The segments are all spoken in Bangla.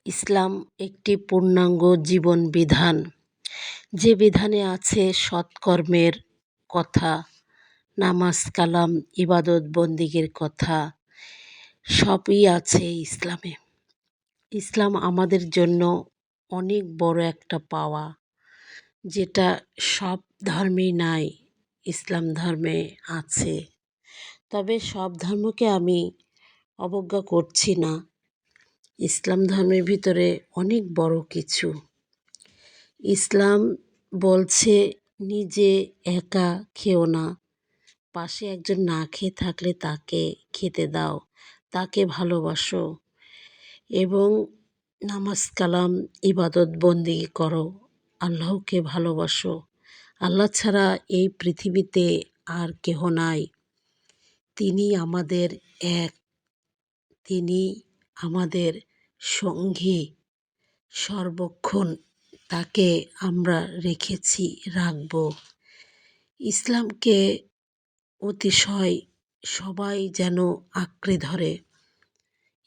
ইসলাম একটি পূর্ণাঙ্গ জীবন বিধান, যে বিধানে আছে সৎকর্মের কথা, নামাজ কালাম ইবাদত বন্দিগির কথা, সবই আছে ইসলামে। ইসলাম আমাদের জন্য অনেক বড় একটা পাওয়া, যেটা সব ধর্মেই নাই, ইসলাম ধর্মে আছে। তবে সব ধর্মকে আমি অবজ্ঞা করছি না। ইসলাম ধর্মের ভিতরে অনেক বড় কিছু। ইসলাম বলছে নিজে একা খেও না, পাশে একজন না খেয়ে থাকলে তাকে খেতে দাও, তাকে ভালোবাসো এবং নামাজ কালাম ইবাদত বন্দেগী করো, আল্লাহকে ভালোবাসো। আল্লাহ ছাড়া এই পৃথিবীতে আর কেহ নাই। তিনি আমাদের এক, তিনি আমাদের সঙ্গী, সর্বক্ষণ তাকে আমরা রেখেছি, রাখব। ইসলামকে অতিশয় সবাই যেন আঁকড়ে ধরে।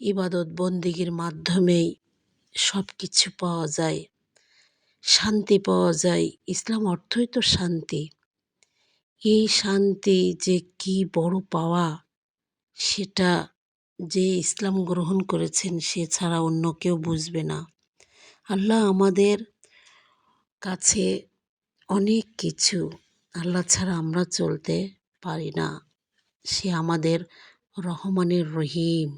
ইবাদত বন্দেগীর মাধ্যমেই সব কিছু পাওয়া যায়, শান্তি পাওয়া যায়। ইসলাম অর্থই তো শান্তি। এই শান্তি যে কি বড় পাওয়া, সেটা যে ইসলাম গ্রহণ করেছেন সে ছাড়া অন্য কেউ বুঝবে না। আল্লাহ আমাদের কাছে অনেক কিছু, আল্লাহ ছাড়া আমরা চলতে পারি না। সে আমাদের রহমানের রহিম।